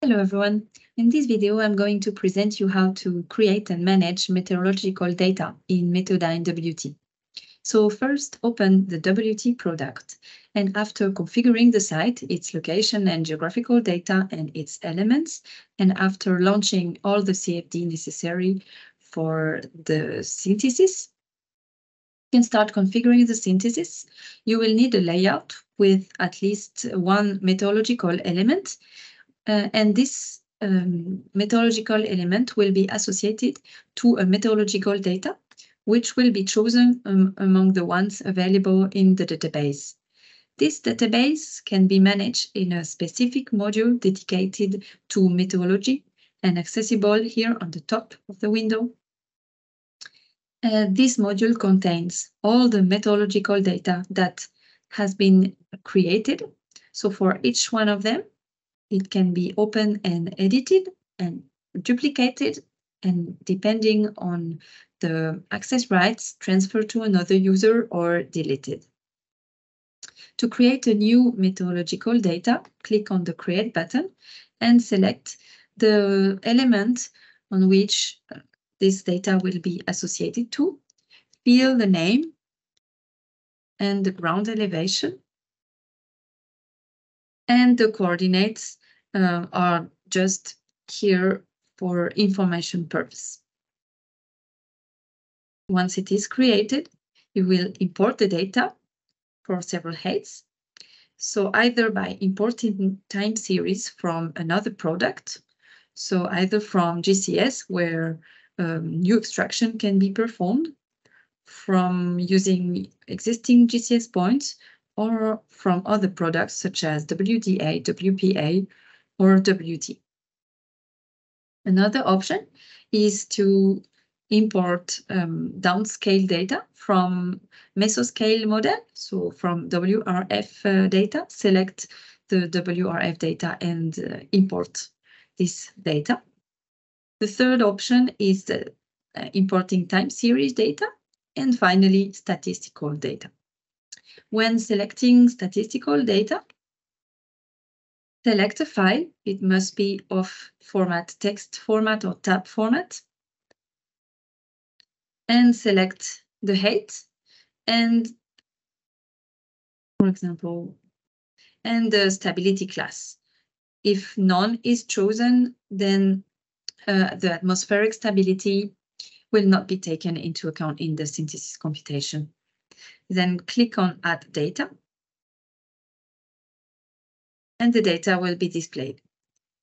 Hello everyone. In this video, I'm going to present you how to create and manage meteorological data in Meteodyn WT. So first, open the WT product, and after configuring the site, its location and geographical data and its elements, and after launching all the CFD necessary for the synthesis, you can start configuring the synthesis. You will need a layout with at least one meteorological element. And this meteorological element will be associated to a meteorological data, which will be chosen among the ones available in the database. This database can be managed in a specific module dedicated to meteorology and accessible here on the top of the window. This module contains all the meteorological data that has been created. So for each one of them, it can be opened and edited and duplicated, and depending on the access rights, transferred to another user or deleted. To create a new meteorological data, click on the Create button and select the element on which this data will be associated to. Fill the name and the ground elevation, and the coordinates are just here for information purpose. Once it is created, you will import the data for several heights. So either by importing time series from another product, so either from GCS where new extraction can be performed, from using existing GCS points, or from other products such as WDA, WPA, or WT. Another option is to import downscale data from mesoscale model. So from WRF data, select the WRF data and import this data. The third option is the importing time series data, and finally statistical data. When selecting statistical data, select a file. It must be of format text format or tab format, and select the height and, for example, and the stability class. If none is chosen, then the atmospheric stability will not be taken into account in the synthesis computation. Then click on Add Data, and the data will be displayed.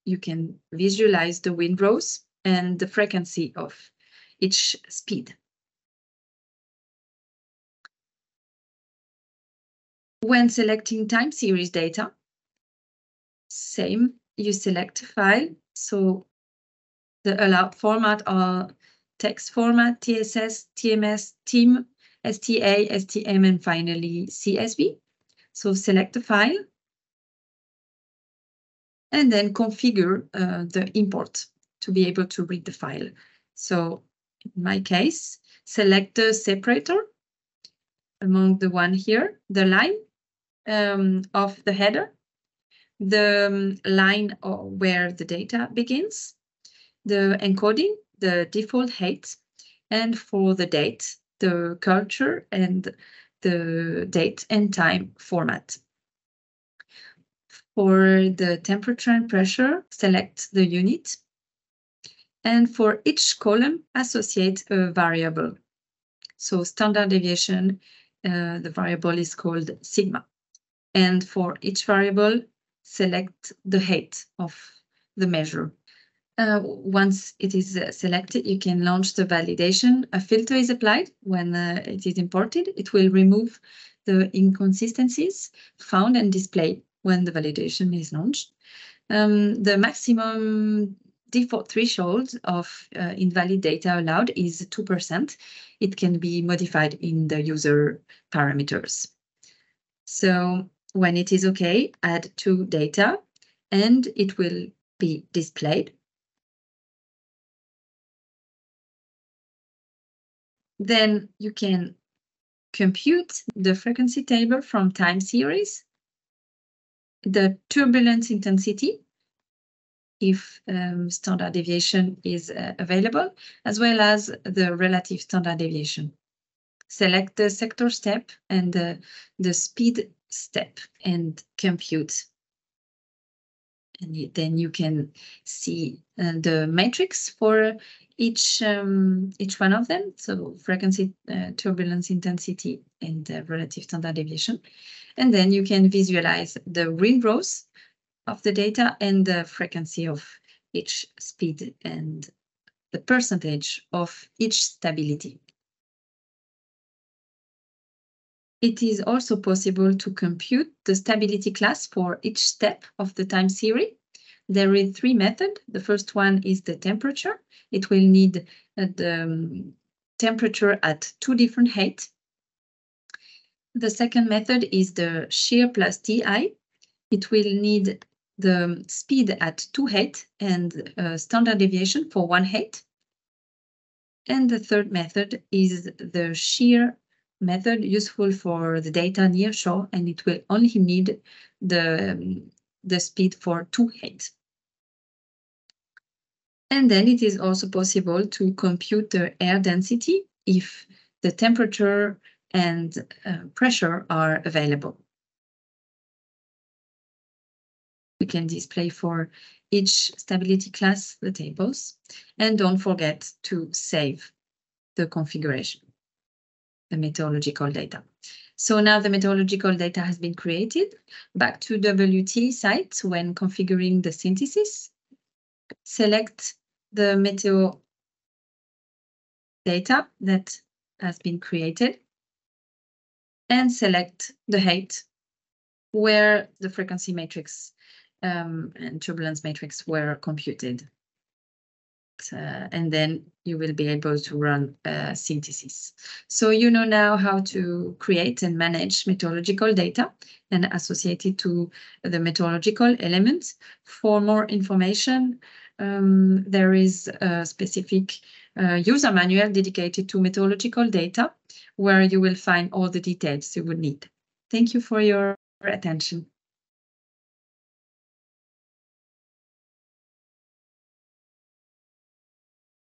You can visualize the windrows and the frequency of each speed. When selecting time series data, same, you select a file. So the allowed format are text format, TSS, TMS, TIM, STA, STM, and finally CSV. So select the file and then configure the import to be able to read the file. So in my case, select the separator among the one here, the line of the header, the line where the data begins, the encoding, the default height, and for the date, the culture and the date and time format. For the temperature and pressure, select the unit. And for each column, associate a variable. So standard deviation, the variable is called sigma. And for each variable, select the height of the measure. Once it is selected, you can launch the validation. A filter is applied when it is imported. It will remove the inconsistencies found and displayed when the validation is launched. The maximum default threshold of invalid data allowed is 2%. It can be modified in the user parameters. So when it is okay, add to data, and it will be displayed. Then you can compute the frequency table from time series, the turbulence intensity if standard deviation is available, as well as the relative standard deviation. Select the sector step and the speed step and compute. And then you can see the matrix for each one of them. So frequency, turbulence intensity, and relative standard deviation. And then you can visualize the green rows of the data and the frequency of each speed and the percentage of each stability. It is also possible to compute the stability class for each step of the time series. There are 3 methods. The first one is the temperature. It will need the temperature at 2 different heights. The second method is the shear plus Ti. It will need the speed at 2 heights and standard deviation for 1 height. And the third method is the shear method, useful for the data near shore, and it will only need the speed for 2 heights. And then it is also possible to compute the air density if the temperature and pressure are available. We can display for each stability class the tables, and don't forget to save the configuration, the meteorological data. So now the meteorological data has been created. Back to WT site when configuring the synthesis. Select the meteo data that has been created and select the height where the frequency matrix and turbulence matrix were computed. And then you will be able to run a synthesis. So you know now how to create and manage meteorological data and associate it to the meteorological elements. For more information, there is a specific user manual dedicated to meteorological data, where you will find all the details you would need. Thank you for your attention.